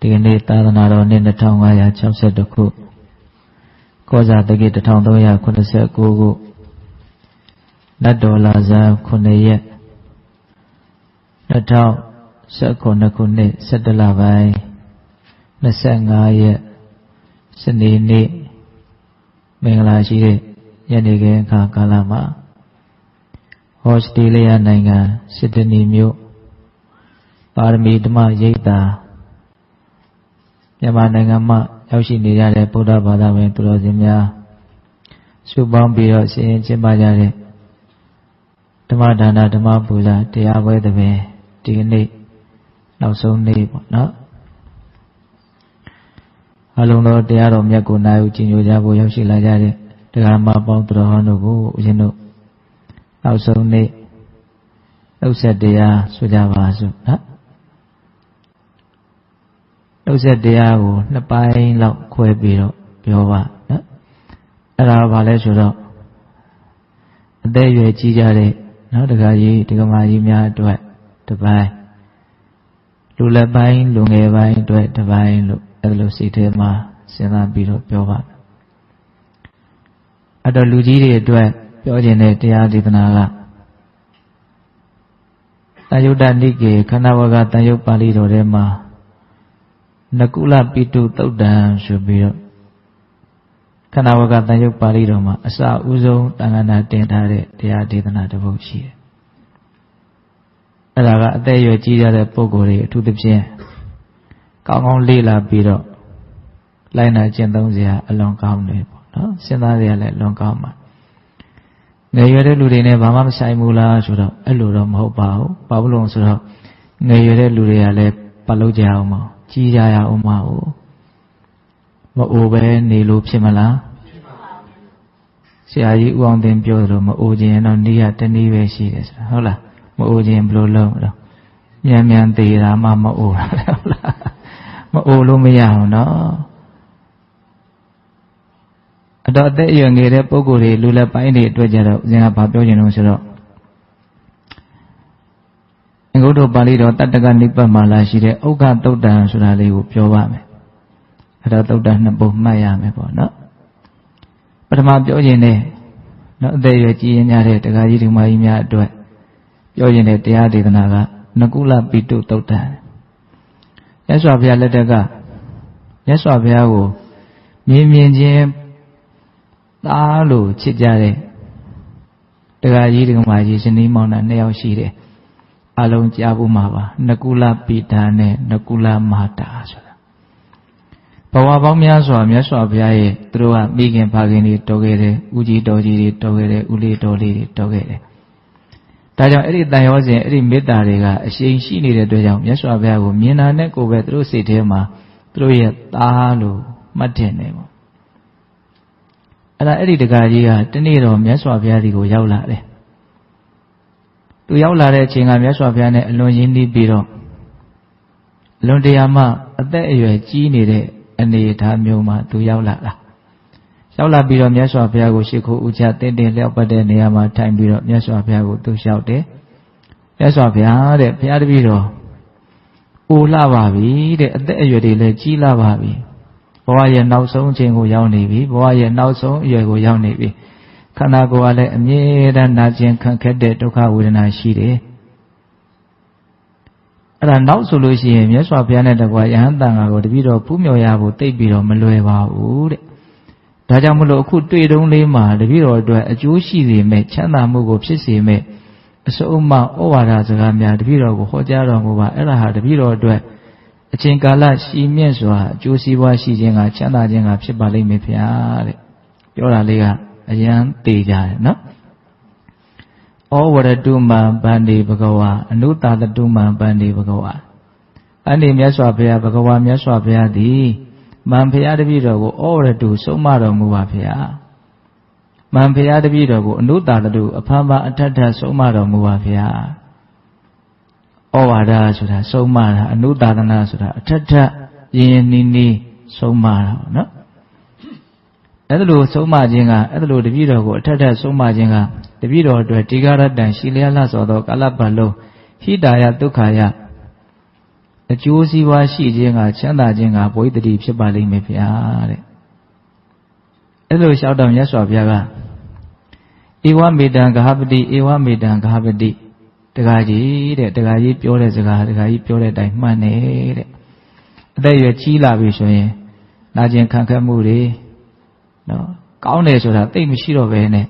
ဒီကနေ့သာသနာတော်နှစ်2562ခုကောဇာတက္ကီ1389ခုနတ်တော်လာဇန်9ရက်2019ခုနှစ်17လပိုင်း25ရက်စနေနေ့မင်္ဂလာရှိတဲ့ညနေခင်းအခါကာလမှာဩစတြေးလျနိုင်ငံစစ်ဒနီမြို့ပါရမီဓမ္မရိပ်သာမြန်မာနိုင်ငံမှာရောက်ရှိနေကြတဲ့ဗုဒ္ဓဘာသာဝင်သူတော်စင်များစုပေါင်းပြီးတော့ဆင်ရင်ကျင်းပကြတဲ့ဓမ္မဒါနဓမ္မပူဇာတရားပွဲသဘင်ဒီကနေ့နောက်ဆုံးနေ့ပေါ့နော်အလုံးတော်တရားတော်မြတ်ကိုနာယူကျင့်ကြကြဖို့ရောက်ရှိလာကြတဲ့တရားမပေါင်းသူတော်ဟောင်းတို့ကိုဦးဇင်းတို့နောက်ဆုံးနေ့နှုတ်ဆက်တရားဆိုကြပါစို့နော်နှုတ်ဆက်တရားကိုနှစ်ပိုင်းလောက်ခွဲပြီးတော့ပြောပါနော်အဲ့ဒါဘာလဲဆိုတော့အသက်အရွယ်ကြီးကြတဲ့နော်တခါကြီးဒီကမာကြီးများအတွက်တစ်ပိုင်းလူလက်ပိုင်းလူငယ်ပိုင်းအတွက်တစ်ပိုင်းလို့အဲ့လိုစိတ်ထဲမှာစဉ်းစားပြီးတော့ပြောပါအဲ့တော့လူကြီးတွေအတွက်ပြောခြင်းတဲ့တရားဒေသနာကတန်ယုတ္တနိကေခန္ဓာဝကတန်ယုတ်ပါဠိတော်ထဲမှာနကုလပိတုသုတ်တံဆိုပြီးတော့ခန္ဓာဝကတန်ယုတ်ပါဠိတော်မှာအစဦးဆုံးတန်ခါနာတင်ထားတဲ့တရားဒေသနာတစ်ပုဒ်ရှိတယ်အဲ့ဒါကအသက်အရွယ်ကြီးကြတဲ့ပုဂ္ဂိုလ်တွေအထူးသဖြင့်ကောင်းကောင်းလေ့လာပြီးတော့လိုက်နာကျင့်သုံးစရာအလွန်ကောင်းတယ်ပေါ့နော်စဉ်းစားစရာလည်းအလွန်ကောင်းပါငယ်ရွယ်တဲ့လူတွေနဲ့ဘာမှမဆိုင်ဘူးလားဆိုတော့အဲ့လိုတော့မဟုတ်ပါဘူးဘာလို့လဲဆိုတော့ငယ်ရွယ်တဲ့လူတွေကလည်းပတ်လို့ကြအောင်မကြီးကြရအောင်မဟုတ်မအိုပဲနေလို့ဖြစ်မလားဆရာကြီးဦးအောင်သိန်းပြောသလိုမအိုခြင်းတော့နေရတနည်းပဲရှိတယ်ဆိုတာဟုတ်လားမအိုခြင်းဘယ်လိုလုပ်တော့မြန်မြန်သေးတာမှမအိုတာဟုတ်လားမအိုလို့မရအောင်နော်အတော့အသက်အရွယ်ငယ်တဲ့ပုဂ္ဂိုလ်တွေလူလက်ပိုင်းတွေအတွက်ကြတော့ဦးဇင်းကဘာပြောချင်လို့ဆိုတော့အင်္ဂုတ္တပါဠိတော်တတ္တကနိပတ်မှာလာရှိတဲ့ဥက္ခသုတ်တံဆိုတာလေးကိုပြောပါမယ်အဲ့တော့သုတ်တံနှစ်ပုဒ်မှတ်ရမယ်ပေါ့နော်ပထမပြောချင်တဲ့နော်အသက်အရွယ်ကြီးရင်ကြတဲ့တက္ကကြီးဒီမကြီးများအတွက်ပြောချင်တဲ့တရားဒေသနာကနကုလပိတုသုတ်တံမြတ်စွာဘုရားလက်ထက်ကမြတ်စွာဘုရားကိုမြင်ချင်းသားလို့ချစ်ကြတဲ့တက္ကကြီးဒီမကြီးဇနီးမောင်နှံနှစ်ယောက်ရှိတယ်အလုံးကြားဖို့မှာပါနကုလပိတာနဲ့နကုလမာတာဆိုတာဘဝပေါင်းများစွာမြတ်စွာဘုရားရဲ့သူတို့ကမိခင်ဖခင်တွေတော်ခဲ့တယ်ဦးကြီးတော်ကြီးတွေတော်ခဲ့တယ်ဦးလေးတော်လေးတွေတော်ခဲ့တယ်ဒါကြောင့်အဲ့ဒီတန်ရောစဉ်အဲ့ဒီမေတ္တာတွေကအရှိန်ရှိနေတဲ့အတွက်ကြောင့်မြတ်စွာဘုရားကိုမြင်တာနဲ့ကိုယ်ပဲသူတို့စိတ်ထဲမှာသူတို့ရဲ့သားလို့မှတ်တင်နေပေါ့အဲ့ဒီတက္ကကြီးကတနေ့တော့မြတ်စွာဘုရားဒီကိုရောက်လာတယ်သူရောက်လာတဲ့အချိန်ကမြတ်စွာဘုရားနဲ့အလွန်ရင်းနှီးပြီးတော့အလွန်တရာမှအသက်အရွယ်ကြီးနေတဲ့အနေအထားမျိုးမှာသူရောက်လာတာရောက်လာပြီးတော့မြတ်စွာဘုရားကိုရှ िख ိုးဥချတင်းတင်းလျောက်ပတ်တဲ့နေရာမှာထိုင်ပြီးတော့မြတ်စွာဘုရားကိုသူလျှောက်တယ်မြတ်စွာဘုရားတဲ့ဘုရားတပည့်တော်အိုလှပါပြီတဲ့အသက်အရွယ်တွေလည်းကြီးလာပါပြီဘဝရဲ့နောက်ဆုံးအချိန်ကိုရောက်နေပြီဘဝရဲ့နောက်ဆုံးအရွယ်ကိုရောက်နေပြီခန္ဓာကိုယ်ကလည်းအမြဲတမ်းနာကျင်ခံခက်တဲ့ဒုက္ခဝေဒနာရှိတယ်အဲ့ဒါနောက်ဆိုလို့ရှိရင်မြတ်စွာဘုရားနဲ့တကွာယဟန်တန်ဃာကိုတပည့်တော်ဖူးမြော်ရဖို့တိတ်ပြီးတော့မလွယ်ပါဘူးတဲ့ဒါကြောင့်မလို့အခုတွေ့တုံးလေးမှာတပည့်တော်အတွက်အကျိုးရှိစေမဲ့ချမ်းသာမှုကိုဖြစ်စေမဲ့အစုံအမဩဝါဒစကားများတပည့်တော်ကိုဟောကြားတော်မူပါအဲ့ဒါဟာတပည့်တော်အတွက်အချိန်ကာလရှည်မြင့်စွာအကျိုးစီးပွားရှိခြင်းကချမ်းသာခြင်းကဖြစ်ပါလိမ့်မယ်ဗျာတဲ့ပြောတာလေးကအယံသေးကြတယ်နော်ဩဝရတုမံဗန္တိဘဂဝါအနုတာတတုမံဗန္တိဘဂဝါအဲ့ဒီမြတ်စွာဘုရားဘဂဝါမြတ်စွာဘုရားသည်မံဘုရားတပည့်တော်ကိုဩဝရတုဆုံးမတော်မူပါဗျာမံဘုရားတပည့်တော်ကိုအနုတာတတုအဖန်ဖန်အထက်ထက်ဆုံးမတော်မူပါဗျာဩဝါဒဆိုတာဆုံးမတာအနုတာသနာဆိုတာအထက်ထက်ရင်းရင်းနှီးနှီးဆုံးမတာပေါ့နော်အဲ့ဒါလိုဆုံးမခြင်းကအဲ့ဒါလိုတပည့်တော်ကိုအထက်ထက်ဆုံးမခြင်းကတပည့်တော်အတွက်တိကာရတံရှိလျာလှစွာသောကာလပတ်လုံးဟိတာယဒုက္ခယ အကျိုးစီးပွားရှိခြင်းကချမ်းသာခြင်းကဘဝိတ္တိဖြစ်ပါလိမ့်မယ်ဗျာတဲ့အဲ့လိုလျှောက်တော့မြတ်စွာဘုရားကဧဝမေတံဂဟပတိဧဝမေတံဂဟပတိတက္ကကြီးတဲ့တက္ကကြီးပြောတဲ့စကားတက္ကကြီးပြောတဲ့အတိုင်းမှန်တယ်တဲ့အသက်အရွယ်ကြီးလာပြီဆိုရင်နာကျင်ခံခက်မှုတွေနော်ကောင်းတယ်ဆိုတာသိမရှိတော့ဘဲနဲ့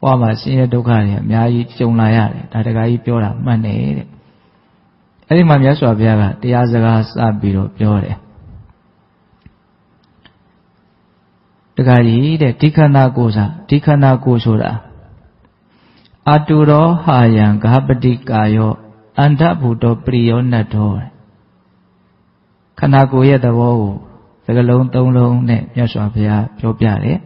ဘဝမှာဆင်းရဲဒုက္ခတွေအများကြီးကြုံလာရတယ်ဒါတက္ကကြီးပြောတာမှန်တယ်တဲ့အဲ့ဒီမှာမြတ်စွာဘုရားကတရားစကားစပြီးတော့ပြောတယ်တက္ကကြီးတဲ့ဒီခန္ဓာကိုယ်ဆိုတာအတုရောဟာယံဂဟပတိကာယောအန္တဘုတောပရိယောနတ်တော်ခန္ဓာကိုယ်ရဲ့သဘောကိုစကားလုံး၃လုံးနဲ့မြတ်စွာဘုရားပြောပြတယ်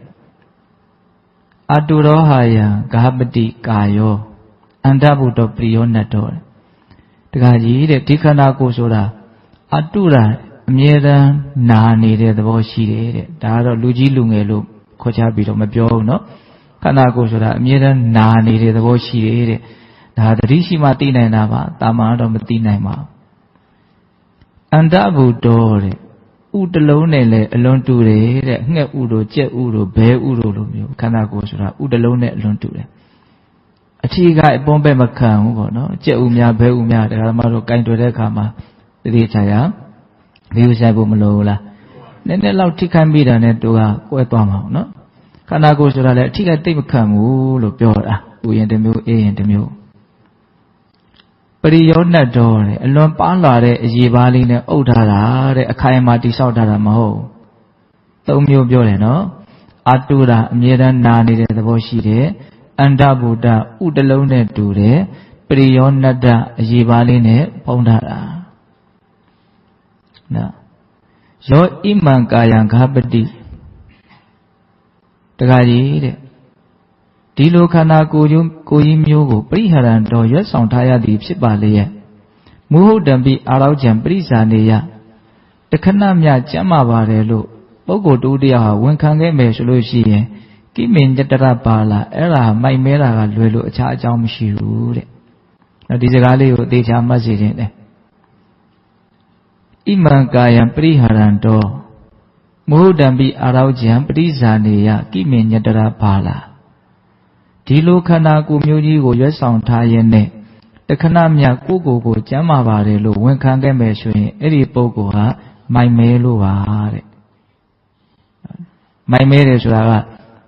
အတုရောဟာယံဂဟပတိကာယောအန္တဘုတောပရိယောနတ်တော်တက္ကကြီးတဲ့ဒီခန္ဓာကိုယ်ဆိုတာအတုရာအမြဲတမ်းနာနေတဲ့သဘောရှိတယ်တဲ့ဒါကတော့လူကြီးလူငယ်လို့ခေါ်ချပြီးတော့မပြောဘူးနော်ခန္ဓာကိုယ်ဆိုတာအမြဲတမ်းနာနေတဲ့သဘောရှိတယ်တဲ့ဒါသတိရှိမှသိနိုင်တာပါတာမန်တော့မသိနိုင်ပါဘူးအန္တဘုတောတဲ့ဥတလုံးနဲ့လည်းအလွန်တူတယ်တဲ့ငှက်ဥတို့ကြက်ဥတို့ဘဲဥတို့လိုမျိုးခန္ဓာကိုယ်ဆိုတာဥတလုံးနဲ့အလွန်တူတယ်အထီးကအပွန်းပဲမခံဘူးပေါ့နော်ကြက်ဥများဘဲဥများဒါကမှတို့ကင်တွေ့တဲ့အခါမှာတတိချာရဒီဥဆိုင်ဖို့မလိုဘူးလားနည်းနည်းလောက်ထိခိုက်မိတာနဲ့တို့ကကွဲသွားမှာပေါ့နော်ခန္ဓာကိုယ်ဆိုတာလည်းအထီးကတိတ်မခံဘူးလို့ပြောတာဥယျာဉ်တစ်မျိုးအေးရင်တစ်မျိုးပရိယောနတ်တော်တဲ့အလွန်ပါလာတဲ့အရေးပါလေးနဲ့အုပ်ထားတာတဲ့အခိုင်အမာတိဆောက်ထားတာမဟုတ်သုံးမျိုးပြောတယ်နော်အတုရာအမြဲတမ်းနာနေတဲ့သဘောရှိတယ်အန္တဗုဒ္ဓဥတလုံးနဲ့တူတယ်ပရိယောနတ္တအရေးပါလေးနဲ့ဖုံးထားတာနော်ယောဣမံကာယံဂဟပတိတက္ကကြီးတဲ့ဒီလိုခန္ဓာကိုယ်ကြီးမျိုးကိုပရိဟရံတော်ရွတ်ဆောင်ထားရသည်ဖြစ်ပါလေရဲ့မုဟုတ်တံပိအာရောက်ကြံပရိဇာနေယတခဏမြကျမ်းမာပါတယ်လို့ပုဂ္ဂိုလ်တူတရားဟာဝန်ခံခဲ့မယ်ဆိုလို့ရှိရင်ကိမင်ကြတရပါလာအဲ့ဒါမိုက်မဲတာကလွယ်လို့အခြားအကြောင်းမရှိဘူးတဲ့ဒီစကားလေးကိုအသေးချာမှတ်စေခြင်းတယ်ဣမံကာယံပရိဟရံတော်မုဟုတ်တံပိအာရောက်ကြံပရိဇာနေယကိမင်ကြတရပါလာဒီလိုခန္ဓာကိုယ်မျိုးကြီးကိုရွတ်ဆောင်ထားရင်းနဲ့တခဏမြကိုယ်ကျမ်းမာပါတယ်လို့ဝန်ခံခဲ့မယ်ဆိုရင်အဲ့ဒီပုဂ္ဂိုလ်ဟာမိုက်မဲလို့ပါတဲ့မိုက်မဲတယ်ဆိုတာက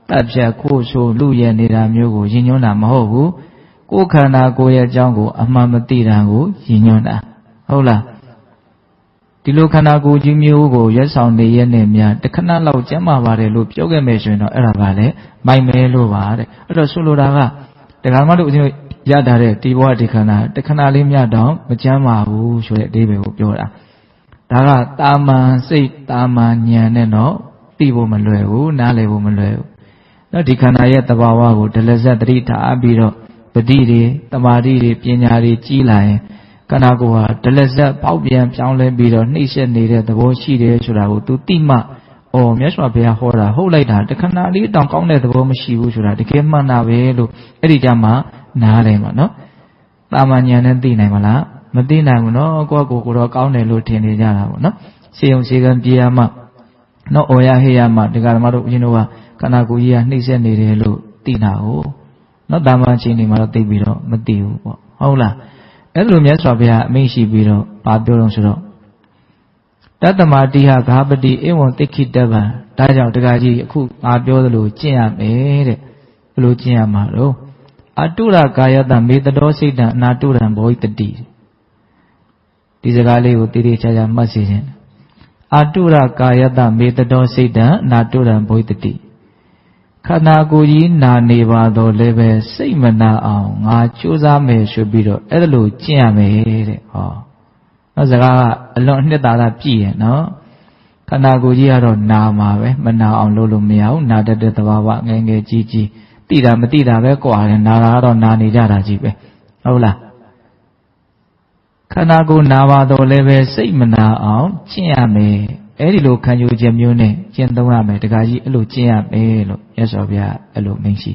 တပ်ဖြတ်ခိုးဆိုးလူရဲနေတာမျိုးကိုရည်ညွှန်းတာမဟုတ်ဘူးကိုယ်ခန္ဓာကိုယ်ရဲ့အကြောင်းကိုအမှန်မသိတာကိုရည်ညွှန်းတာဟုတ်လားဒီလိုခန္ဓာကိုယ်ကြီးမျိုးကိုရွတ်ဆောင်နေရတဲ့များတခဏလောက်ကျမ်းမာပါတယ်လို့ပြောခဲ့မယ်ဆိုရင်တော့အဲ့ဒါကလည်းမိုက်မဲလို့ပါတဲ့အဲ့တော့ဆိုလိုတာကတရားမတို့ဦးဇင်းတို့ရတာတဲ့ဒီဘဝဒီခန္ဓာတခဏလေးမြတ်တော့မကျမ်းမာဘူးဆိုတဲ့အဓိပ္ပာယ်ကိုပြောတာဒါကတာမန်စိတ်တာမန်ဉာဏ်နဲ့တော့သိဖို့မလွယ်ဘူးနားလည်ဖို့မလွယ်ဘူးနော်ဒီခန္ဓာရဲ့သဘာဝကိုဒလဇတ်တတိထားပြီးတော့ပတိတွေတမာတိတွေပညာတွေကြီးလာရင်ခန္ဓာကိုယ်ဟာဒလဇတ်ပေါက်ပြန်ပြောင်းလဲပြီးတော့နှိမ့်ဆက်နေတဲ့သဘောရှိတယ်ဆိုတာကို तू သိမှမြတ်စွာဘုရားဟောတာဟုတ်လိုက်တာတခဏလေးတောင်ကောင်းတဲ့သဘောမရှိဘူးဆိုတာတကယ်မှန်တာပဲလို့အဲ့ဒီကြမှာနားတယ်မှာနော်တာမန်ဉာဏ်နဲ့သိနိုင်မလားမသိနိုင်ဘူးနော်ကိုယ့်ကိုယ်တော့ကောင်းတယ်လို့ထင်နေကြတာပေါ့နော်စေယုံစေကံပြေရမှနော်အော်ရဟေးရမှဒီကဓမ္မတို့ဦးဇင်းတို့ကခန္ဓာကိုယ်ကြီးကနှိမ့်ဆက်နေတယ်လို့သိတာဟုတ်နော်တာမန်ချင်းတွေမှာတော့သိပြီးတော့မသိဘူးပေါ့ဟုတ်လားအဲ့လိုမြတ်စွာဘုရားအမိန့်ရှိပြီးတော့ဘာပြောတော့ဆိုတော့တတ္တမတိဟဂါပတိဧဝံသိခိတဗံဒါကြောင့်တက္ကကြီးအခုငါပြောသလိုကျင့်ရမယ်တဲ့ဘယ်လိုကျင့်ရမှာတော့အတုရကာယတမေတ္တောစိတ်တံအနာတုရံဘောဟိတတိဒီစကားလေးကိုတည်တည်ချာချာမှတ်စေခြင်းအတုရကာယတမေတ္တောစိတ်တံအနာတုရံဘောဟိတတိခန္ဓာကိုယ်ကြီးနာနေပါတော့လည်းပဲစိတ်မနာအောင်ငါကြိုးစားမယ်ဆိုပြီးတော့အဲ့ဒါလိုကျင့်ရမယ်တဲ့ဟောနောက်စကားကအလွန်အနှစ်သာရပြည့်ရဲ့နော်ခန္ဓာကိုယ်ကြီးကတော့နာမှာပဲမနာအောင်လုပ်လို့မရဘူးနာတတ်တဲ့သဘာဝငယ်ငယ်ကြီးကြီးသိတာမသိတာပဲကွာတယ်နာတာကတော့နာနေကြတာကြီးပဲဟုတ်လားခန္ဓာကိုယ်နာပါတော့လည်းပဲစိတ်မနာအောင်ကျင့်ရမယ်အဲ့ဒီလိုခံယူခြင်းမျိုးနဲ့ကျင့်သုံးရမယ်တခါကြီးအဲ့လိုကျင့်ရမယ်လို့မြတ်စွာဘုရားအဲ့လိုမိန့်ရှိ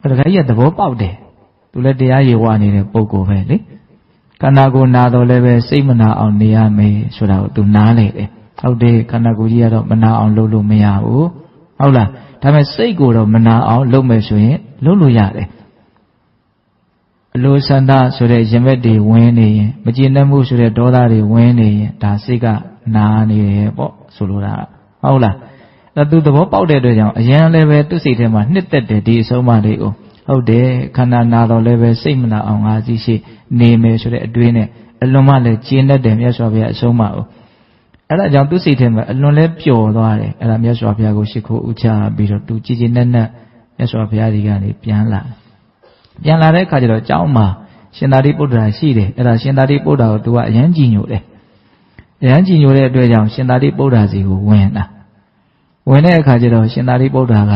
တယ်တခါကြီးကသဘောပေါက်တယ်သူလည်းတရားရေဝနေတဲ့ပုဂ္ဂိုလ်ပဲလေ ခန္ဓာကိုယ်နာတော့လည်းပဲစိတ်မနာအောင်နေရမယ်ဆိုတာကိုသူနားလေတယ်ဟုတ်တယ်ခန္ဓာကိုယ်ကြီးကတော့မနာအောင်လုပ်လို့မရဘူးဟုတ်လားဒါပေမဲ့စိတ်ကိုတော့မနာအောင်လုပ်မယ်ဆိုရင်လုပ်လို့ရတယ်အလိုဆန္ဒဆိုတဲ့ရင်ဘက်တွေဝင်နေရင်မကျေနပ်မှုဆိုတဲ့ဒေါသတွေဝင်နေရင်ဒါစိတ်ကနာနေတယ်ပေါ့ဆိုလိုတာဟုတ်လားအဲ့သူသဘောပေါက်တဲ့အတွက်ကြောင့်အရင်လည်းပဲသူ့စိတ်ထဲမှာနှစ်သက်တယ်ဒီအဆုံးအမလေးကိုဟုတ်တယ်ခန္ဓာနာတော့လည်းပဲစိတ်မနာအောင်ငါစီရှိနေမယ်ဆိုတဲ့အတွေးနဲ့အလွန်မှလည်းကျေနပ်တယ်မြတ်စွာဘုရားအဆုံးအမကိုအဲ့ဒါကြောင့်သူ့စိတ်ထဲမှာအလွန်လဲပျော်သွားတယ်အဲ့ဒါမြတ်စွာဘုရားကိုရှိခိုးဥချပြီးတော့သူကြည်ကြည်နက်နက်မြတ်စွာဘုရားကြီးကနေပြန်လာတဲ့အခါကျတော့ကျောင်းမှာရှင်သာရိပုတ္တရာရှိတယ်အဲ့ဒါရှင်သာရိပုတ္တရာကိုသူကအရန်ကြည်ညိုတယ်အရန်ကြည်ညိုတဲ့အတွက်ကြောင့်ရှင်သာရိပုတ္တရာစီကိုဝင်တဲ့အခါကျတော့ရှင်သာရိပုတ္တရာက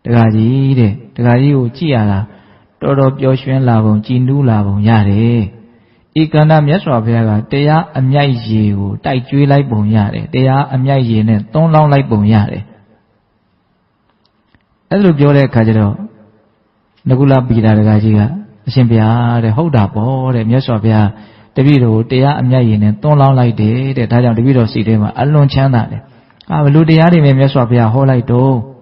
တခါကြီးတဲ့တခါကြီးကိုကြည်ရတာတော်တော်ပျော်ရွှင်လာပုံကြည်နူးလာပုံရတယ်ဤကန္တမြတ်စွာဘုရားကတရားအမြိုက်ရည်ကိုတိုက်ကျွေးလိုက်ပုံရတယ်တရားအမြိုက်ရည်နဲ့သုံးလောင်းလိုက်ပုံရတယ်အဲ့လိုပြောတဲ့အခါကျတော့နကုလပိတာတခါကြီးကအရှင်ဘုရားတဲ့ဟုတ်တာပေါ့တဲ့မြတ်စွာဘုရားတပည့်တော်ကိုတရားအမြိုက်ရည်နဲ့သုံးလောင်းလိုက်တယ်တဲ့ဒါကြောင့်တပည့်တော်စိတ်ထဲမှာအလွန်ချမ်းသာတယ်ဘလို့တရားတွေမြတ်စွာဘုရားဟောလိုက်တော့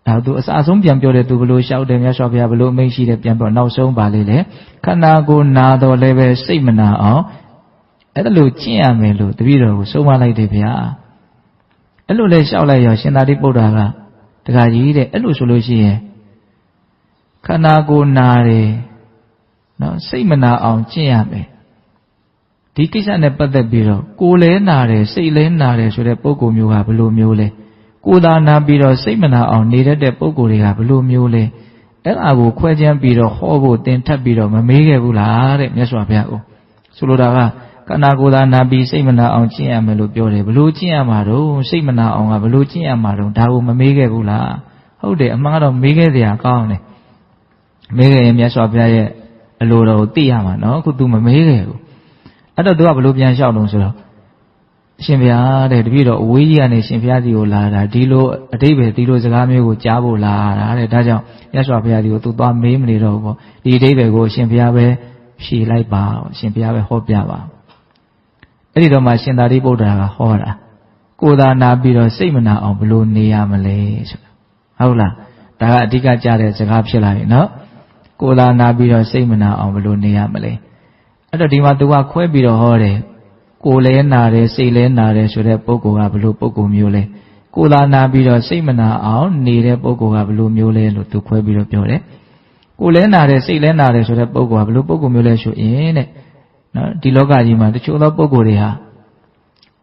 ဒါသူအစအဆုံးပြန်ပြောတယ်သူဘလို့လျှောက်တယ်မြတ်စွာဘုရားဘလို့အမိန့်ရှိတယ်ပြန်ပြောနောက်ဆုံးပါလေလေခန္ဓာကိုယ်နာတော့လည်းပဲစိတ်မနာအောင်အဲ့ဒါလို့ကျင့်ရမယ်လို့တပည့်တော်ကိုဆုံးမလိုက်တယ်ဗျာအဲ့လိုလဲလျှောက်လိုက်ရောရှင်သာရိပုတ္တရာကတခါကြီးတဲ့အဲ့လိုဆိုလို့ရှိရင်ခန္ဓာကိုယ်နာတယ်နော်စိတ်မနာအောင်ကျင့်ရမယ်ဒီကိစ္စနဲ့ပတ်သက်ပြီးတော့ကိုယ်လဲနာတယ်စိတ်လဲနာတယ်ဆိုတဲ့ပုဂ္ဂိုလ်မျိုးကဘယ်လိုမျိုးလဲကိုယ်သာနာပြီးတော့စိတ်မနာအောင်နေတတ်တဲ့ပုဂ္ဂိုလ်တွေကဘယ်လိုမျိုးလဲအဲ့ဒါကိုခွဲခြမ်းပြီးတော့ဟောဖို့သင်ထပ်ပြီးတော့မမေးခဲ့ဘူးလားတဲ့မြတ်စွာဘုရားကိုဆိုလိုတာကခန္ဓာကိုယ်သာနာပြီးစိတ်မနာအောင်ကျင့်ရမယ်လို့ပြောတယ်ဘယ်လိုကျင့်ရမှာတော့စိတ်မနာအောင်ကဘယ်လိုကျင့်ရမှာတော့ဒါကိုမမေးခဲ့ဘူးလားဟုတ်တယ်အမှန်ကတော့မေးခဲ့စရာကောင်းတယ်မေးခဲ့ရင်မြတ်စွာဘုရားရဲ့အလိုတော်ကိုသိရမှာနော်အခု तू မမေးခဲ့ဘူးအဲ့တော့ तू ကဘယ်လိုပြန်လျှောက်လို့ဆိုတော့ရှင်ဘုရားတဲ့တပည့်တော်အဝေးကြီးကနေရှင်ဘုရားစီကိုလာတာဒီလိုအတိတ်ပဲဒီလိုစကားမျိုးကိုကြားဖို့လာတာတဲ့ဒါကြောင့်မြတ်စွာဘုရားစီကို तू သွားမေးမနေတော့ဘူးပေါ့ဒီအတိတ်ပဲကိုရှင်ဘုရားပဲဖြေလိုက်ပါရှင်ဘုရားပဲဟောပြပါအဲ့ဒီတော့မှရှင်သာရိပုတ္တရာကဟောတာကိုယ်သာနာပြီးတော့စိတ်မနာအောင်ဘယ်လိုနေရမလဲဆိုတာဟုတ်လားဒါကအဓိကကြားတဲ့စကားဖြစ်လာပြီနော်ကိုယ်သာနာပြီးတော့စိတ်မနာအောင်ဘယ်လိုနေရမလဲအဲ့တော့ဒီမှာ तू ကခွဲပြီးတော့ဟောတယ်ကိုယ်လဲနာတယ်စိတ်လဲနာတယ်ဆိုတဲ့ပုဂ္ဂိုလ်ကဘယ်လိုပုဂ္ဂိုလ်မျိုးလဲကိုယ်သာနာပြီးတော့စိတ်မနာအောင်နေတဲ့ပုဂ္ဂိုလ်ကဘယ်လိုမျိုးလဲလို့ तू ခွဲပြီးတော့ပြောတယ်ကိုယ်လဲနာတယ်စိတ်လဲနာတယ်ဆိုတဲ့ပုဂ္ဂိုလ်ကဘယ်လိုပုဂ္ဂိုလ်မျိုးလဲဆိုရင်တဲ့နော်ဒီလောကကြီးမှာတချို့သောပုဂ္ဂိုလ်တွေဟာ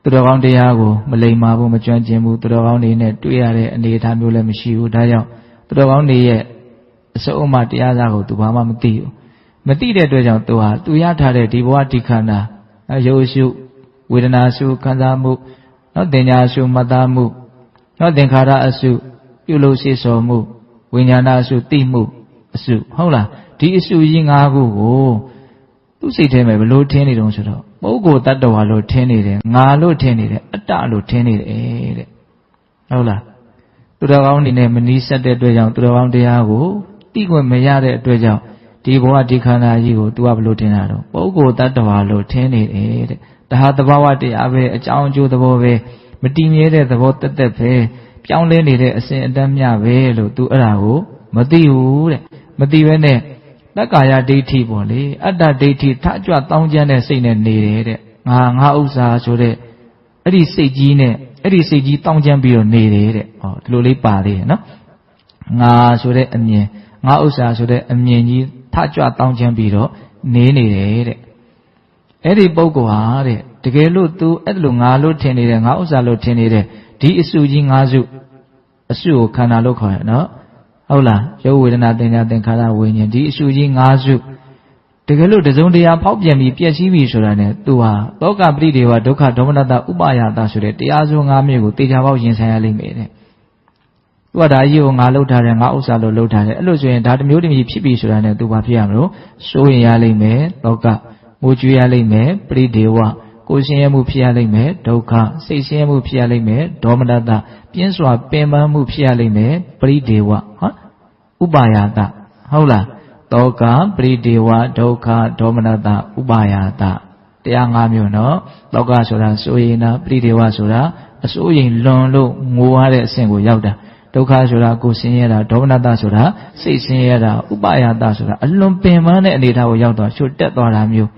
သူတော်ကောင်းတရားကိုမလိမ္မာဘူးမကျွမ်းကျင်ဘူးသူတော်ကောင်းတွေနဲ့တွေ့ရတဲ့အနေအထားမျိုးလည်းမရှိဘူးဒါကြောင့်သူတော်ကောင်းတွေရဲ့အစုံအမတရားစားကို तू ဘာမှမသိဘူးမသိတဲ့အတွက်ကြောင့် तू ဟာ तू ရထားတဲ့ဒီဘဝဒီခန္ဓာရုပ်ရှုဝေဒနာရှုခံစားမှုနော်တင်ညာရှုမှတ်သားမှုနော်သင်္ခါရအရှုပြုလို့ရှိစော်မှုဝိညာဏအရှုသိမှုအရှုဟုတ်လားဒီအရှုကြီး၅ခုကိုသူ့စိတ်ထဲမှာဘယ်လိုထင်းနေတုံးဆိုတော့ပုဂ္ဂိုလ်တ attva လို့ထင်းနေတယ်ငါလို့ထင်းနေတယ်အတ္တလို့ထင်းနေတယ်တဲ့ဟုတ်လားသူတော်ကောင်းနေနဲ့မနီးစပ်တဲ့အတွက်ကြောင့်သူတော်ကောင်းတရားကိုသိခွင့်မရတဲ့အတွက်ကြောင့်ဒီဘဝဒီခန္ဓာကြီးကို तू ကဘယ်လိုထင်တာတော့ပုဂ္ဂိုလ်တ attva လို့ထင်းနေတယ်တဲ့ဒါဟာသဘာဝတရားပဲအကြောင်းအကျိုးသဘောပဲမတည်မြဲတဲ့သဘောတက်တက်ပဲပြောင်းလဲနေတဲ့အစဉ်အတန်းမြပဲလို့ तू အဲ့ဒါကိုမသိဘူးတဲ့မသိဘဲနဲ့တက္ကာယဒိဋ္ဌိပေါ့လေအတ္တဒိဋ္ဌိထကြွတောင်းကျမ်းတဲ့စိတ်နဲ့နေတယ်တဲ့ငါဥစ္စာဆိုတဲ့အဲ့ဒီစိတ်ကြီးနဲ့အဲ့ဒီစိတ်ကြီးတောင်းကျမ်းပြီးတော့နေတယ်တဲ့ဟောဒီလိုလေးပါသေးတယ်နော်ငါဆိုတဲ့အမြင်ငါဥစ္စာဆိုတဲ့အမြင်ကြီးထကြွတောင်းကျမ်းပြီးတော့နေတယ်တဲ့အဲ့ဒီပုဂ္ဂိုလ်ဟာတဲ့တကယ်လို့ तू အဲ့လိုငါလို့ထင်နေတယ်ငါဥစ္စာလို့ထင်နေတဲ့ဒီအစုကြီး၅စုအစုကိုခန္ဓာလို့ခေါ်ရနော်ဟုတ်လားရုပ်ဝေဒနာသင်ညာသင်္ခါရဝိညာဉ်ဒီအစုကြီး၅စုတကယ်လို့တစုံတရာဖောက်ပြန်ပြီးပျက်စီးပြီဆိုတာနဲ့ तू ဟာတောကပရိဒေဝဒုက္ခဒေါမနတဥပါယတာဆိုတဲ့တရားစု၅မျိုးကိုတေချာပေါက်ရင်ဆိုင်ရလိမ့်မယ်တဲ့ तू ကဒါကြီးကိုငါလှုပ်ထားတယ်ငါဥစ္စာလို့လှုပ်ထားတယ်အဲ့လိုဆိုရင်ဒါတစ်မျိုးတစ်မျိုးဖြစ်ပြီဆိုတာနဲ့ तू ဘာဖြစ်ရမလို့စိုးရင်ရလိမ့်မယ်တောကငိုကြွေးရလိမ့်မယ်ပရိဒေဝကိုယ်ဆင်းရဲမှုဖြစ်ရလိမ့်မယ်ဒုက္ခစိတ်ဆင်းရဲမှုဖြစ်ရလိမ့်မယ်ဒေါမနတပြင်းစွာပင်ပန်းမှုဖြစ်ရလိမ့်မယ်ပရိဒေဝဥပါယတဟုတ်လား တောကပရိဒေဝဒုက္ခဒေါမနတဥပါယတတရား၅မျိုးနော်တောကဆိုတာစိုးရိမ်တာပရိဒေဝဆိုတာအစိုးရိမ်လွန်လို့ငိုရတဲ့အဆင့်ကိုရောက်တာဒုက္ခဆိုတာကိုဆင်းရဲတာဒေါမနတဆိုတာစိတ်ဆင်းရဲတာဥပါယတဆိုတာအလွန်ပင်ပန်းတဲ့အနေအထားကိုရောက်တော့ချွတ်တက်သွားတာမျိုး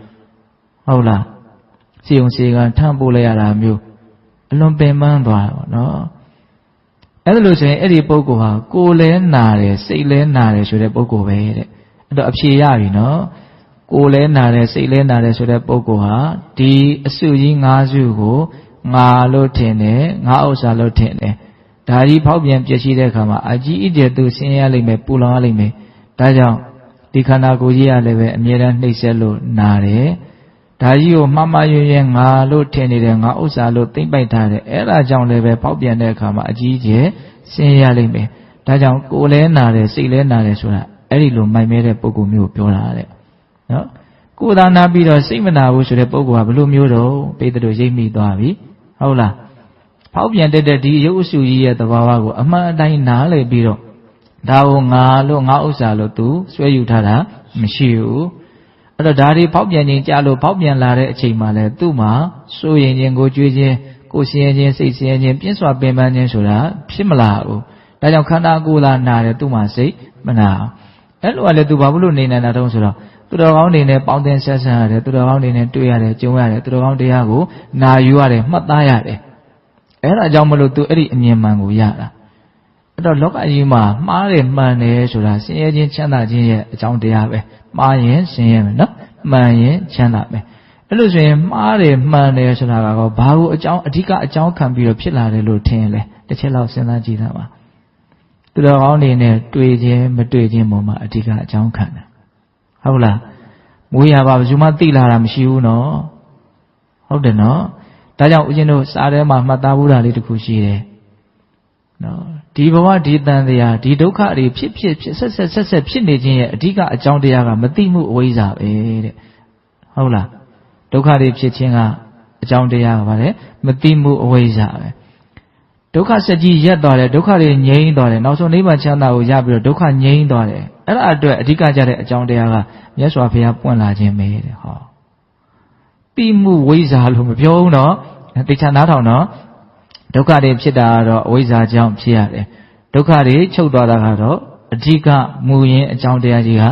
ဟုတ်လားစီုံစီကထမ်းပို့လိုက်ရတာမျိုးအလွန်ပင်ပန်းသွားတာပေါ့နော်အဲ့ဒါလို့ဆိုရင်အဲ့ဒီပုဂ္ဂိုလ်ဟာကိုယ်လဲနာတယ်စိတ်လဲနာတယ်ဆိုတဲ့ပုဂ္ဂိုလ်ပဲတဲ့အဲ့တော့အဖြေရပြီနော်ကိုယ်လဲနာတယ်စိတ်လဲနာတယ်ဆိုတဲ့ပုဂ္ဂိုလ်ဟာဒီအစုကြီး၅စုကိုငါလို့ထင်တယ်ငါဥစ္စာလို့ထင်တယ်ဒါကြီးဖောက်ပြန်ပျက်စီးတဲ့အခါမှာအကြီးအကျယ်သူဆင်းရဲလိမ့်မယ်ပူလောင်ရလိမ့်မယ်ဒါကြောင့်ဒီခန္ဓာကိုယ်ကြီးရလည်းပဲအမြဲတမ်းနှိမ့်ဆက်လို့နာတယ်ဒါကြီးကိုမှားမှားယွင်းယွင်းငါလို့ထင်နေတယ်ငါဥစ္စာလို့သိမ့်ပိုက်ထားတယ်အဲ့ဒါကြောင့်လည်းပဲဖောက်ပြန်တဲ့အခါမှာအကြီးအကျယ်ဆင်းရဲလိမ့်မယ်ဒါကြောင့်ကိုယ်လဲနာတယ်စိတ်လဲနာတယ်ဆိုတာအဲ့ဒီလိုမိုက်မဲတဲ့ပုဂ္ဂိုလ်မျိုးကိုပြောတာတဲ့နော်ကိုယ်သာနာပြီးတော့စိတ်မနာဘူးဆိုတဲ့ပုဂ္ဂိုလ်ကဘယ်လိုမျိုးတော့ပေတတို့ရိပ်မိသွားပြီဟုတ်လားဖောက်ပြန်တဲ့ဒီရုပ်အစုကြီးရဲ့သဘာဝကိုအမှန်အတိုင်းနားလည်ပြီးတော့ဒါကိုငါလို့ငါဥစ္စာလို့သူဆွဲယူထားတာမရှိဘူးအဲ့တော့ဒါတွေဖောက်ပြန်ခြင်းကြာလို့ဖောက်ပြန်လာတဲ့အချိန်မှာလဲသူ့မှာစိုးရင်ခြင်းကိုကြွေးခြင်းကိုယ်ဆင်းရဲခြင်းစိတ်ဆင်းရဲခြင်းပြင်းစွာပင်ပန်းခြင်းဆိုတာဖြစ်မလာဘူးဒါကြောင့်ခန္ဓာကိုယ်လာနာတယ်သူ့မှာစိတ်မနာအဲ့လိုကလည်းသူဘာလို့နေနေတာတုံးဆိုတော့သူတော်ကောင်းတွေနဲ့ပေါင်းသင်းဆက်ဆံရတယ်သူတော်ကောင်းတွေနဲ့တွေ့ရတယ်ကြုံရတယ်သူတော်ကောင်းတရားကိုနာယူရတယ်မှတ်သားရတယ်အဲ့ဒါကြောင့်မလို့သူအဲ့ဒီအမြင်မှန်ကိုရတာအဲ့တော့လောကကြီးမှာမှားတယ်မှန်တယ်ဆိုတာဆင်းရဲခြင်းချမ်းသာခြင်းရဲ့အကြောင်းတရားပဲမှားရင်ဆင်းရဲမယ်နော်မှန်ရင်ချမ်းသာမယ်အဲ့လိုဆိုရင်မှားတယ်မှန်တယ်ဆိုတာကတော့ဘာကိုအဓိကအကြောင်းခံပြီးတော့ဖြစ်လာတယ်လို့ထင်လဲတစ်ချက်လောက်စဉ်းစားကြည့်တာပါသူတော်ကောင်းတွေနဲ့တွေ့ခြင်းမတွေ့ခြင်းပေါ်မှာအဓိကအကြောင်းခံတာဟုတ်လားမွေးရပါဘယ်သူမှသိလာတာမရှိဘူးနော်ဟုတ်တယ်နော်ဒါကြောင့်ဦးဇင်းတို့စာထဲမှာမှတ်သားဖို့တာလေးတစ်ခုရှိတယ်နော်ဒီဘဝဒီတန်တရားဒီဒုက္ခတွေဖြစ်ဆက်ဖြစ်နေခြင်းရဲ့အဓိကအကြောင်းတရားကမသိမှုအဝိဇ္ဇာပဲတဲ့ဟုတ်လားဒုက္ခတွေဖြစ်ခြင်းကအကြောင်းတရားကဘာလဲမသိမှုအဝိဇ္ဇာပဲဒုက္ခစက်ကြီးရက်သွားတယ်ဒုက္ခတွေငြိမ်းသွားတယ်နောက်ဆုံးနိဗ္ဗာန်ချမ်းသာကိုရပြီးတော့ဒုက္ခငြိမ်းသွားတယ်အဲ့ဒါအတွက်အဓိကကြတဲ့အကြောင်းတရားကမြတ်စွာဘုရားပွင့်လာခြင်းပဲတဲ့ဟောသိမှုဝိဇ္ဇာလို့မပြောဘူးနော်သိချာနားထောင်နော်ဒုက္ခတွေဖြစ်တာကတော့အဝိဇ္ဇာကြောင့်ဖြစ်ရတယ်ဒုက္ခတွေချုပ်သွားတာကတော့အဓိကမူရင်းအကြောင်းတရားကြီးက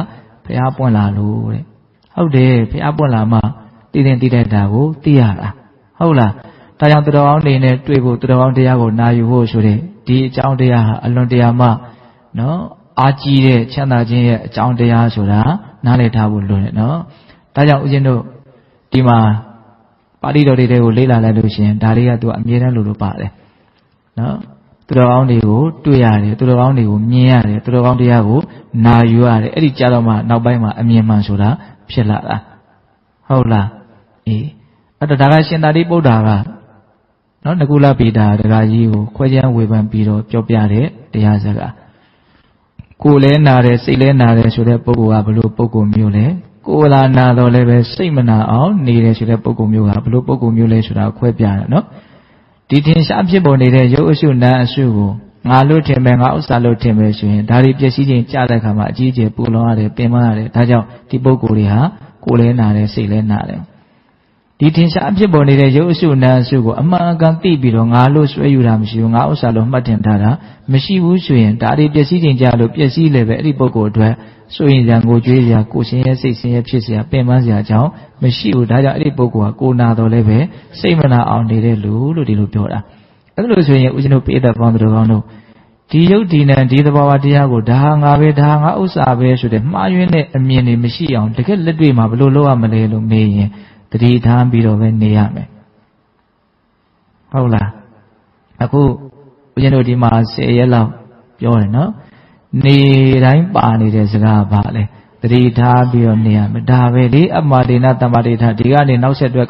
ဘုရားပွင့်လာလို့တဲ့ဟုတ်တယ်ဘုရားပွင့်လာမှသိတဲ့တာကိုသိရတာဟုတ်လားဒါကြောင့်သူတော်ကောင်းတွေနဲ့တွေ့ဖို့သူတော်ကောင်းတရားကိုနာယူဖို့ဆိုတဲ့ဒီအကြောင်းတရားဟာအလွန်တရာမှနော်အာကြီးတဲ့ချမ်းသာခြင်းရဲ့အကြောင်းတရားဆိုတာနားလည်ထားဖို့လိုတယ်နော်ဒါကြောင့်ဦးဇင်းတို့ဒီမှာပါဠိတော်တွေကိုလေ့လာလိုက်လို့ရှိရင်ဒါတွေကသူကအမြဲတမ်းလို့ပါတယ်နော်သူတော်ကောင်းတွေကိုတွေ့ရတယ်သူတော်ကောင်းတွေကိုမြင်ရတယ်သူတော်ကောင်းတရားကိုနာယူရတယ်အဲ့ဒီကြတော့မှနောက်ပိုင်းမှာအမြင်မှန်ဆိုတာဖြစ်လာတာဟုတ်လားအေးအဲ့တော့ဒါကရှင်သာရိပုတ္တရာကနော်နကုလပိတာတက္ကကြီးကိုခွဲခြမ်းဝေဖန်ပြီးတော့ပြောပြတဲ့တရားစကားကိုယ်လဲနာတယ်စိတ်လဲနာတယ်ဆိုတဲ့ပုဂ္ဂိုလ်ကဘလို့ပုဂ္ဂိုလ်မျိုးလဲကိုယ်လာနာတော့လည်းပဲစိတ်မနာအောင်နေတယ်ဆိုတဲ့ပုဂ္ဂိုလ်မျိုးကဘလို့ပုဂ္ဂိုလ်မျိုးလဲဆိုတာခွဲပြတယ်နော်ဒီထင်ရှားဖြစ်ပေါ်နေတဲ့ရုပ်အစုနာအစုကိုငါလို့ထင်မယ်ငါဥစ္စာလို့ထင်မယ်ဆိုရင်ဒါတွေပျက်စီးခြင်းကြားတဲ့အခါမှာအကြီးအကျယ်ပူလောင်ရတယ်ပင်ပန်းရတယ်ဒါကြောင့်ဒီပုဂ္ဂိုလ်တွေဟာကိုယ်လဲနာတယ်စိတ်လဲနာတယ်ဒီထင်ရှားဖြစ်ပေါ်နေတဲ့ရုပ်အစုနာအစုကိုအမှန်အကန်သိပြီးတော့ငါလို့ဆွဲယူတာမရှိဘူးငါဥစ္စာလို့မှတ်တင်ထားတာမရှိဘူးဆိုရင်ဒါတွေပျက်စီးခြင်းကြားလို့ပျက်စီးလည်းပဲအဲ့ဒီပုဂ္ဂိုလ်အတွက်ဆိုရင်ဉာဏ်ကိုကြွေးစရာကိုရှင်ရဲ့စိတ်ဆင်းရဲဖြစ်စရာပင်ပန်းစရာအကြောင်းမရှိဘူးဒါကြောင့်အဲ့ဒီပုဂ္ဂိုလ်ကကိုနာတော်လည်းပဲစိတ်မနာအောင်နေတဲ့လူလို့ဒီလိုပြောတာအဲ့လိုဆိုရင်ဦးဇင်းတို့ပိဋကပေါင်းတော်ကောင်းတို့ဒီယုတ်ဒီနံဒီသဘာဝတရားကိုဒါငါပဲဒါငါဥစ္စာပဲဆိုတဲ့မှားယွင်းတဲ့အမြင်တွေမရှိအောင်တကယ်လက်တွေ့မှာဘယ်လိုလုပ်ရမလဲလို့မေးရင်တတိထားပြီးတော့ပဲနေရမယ်ဟုတ်လားအခုဦးဇင်းတို့ဒီမှာ10ရက်လောက်ပြောတယ်နော်နေတိုင်းပါနေတဲ့စကားပါလေတတိထားပြီးတော့နေရမယ်ဒါပဲလေအမ္မာဒေနတမ္မာဒေထဒီကနေနောက်ဆက်တွဲ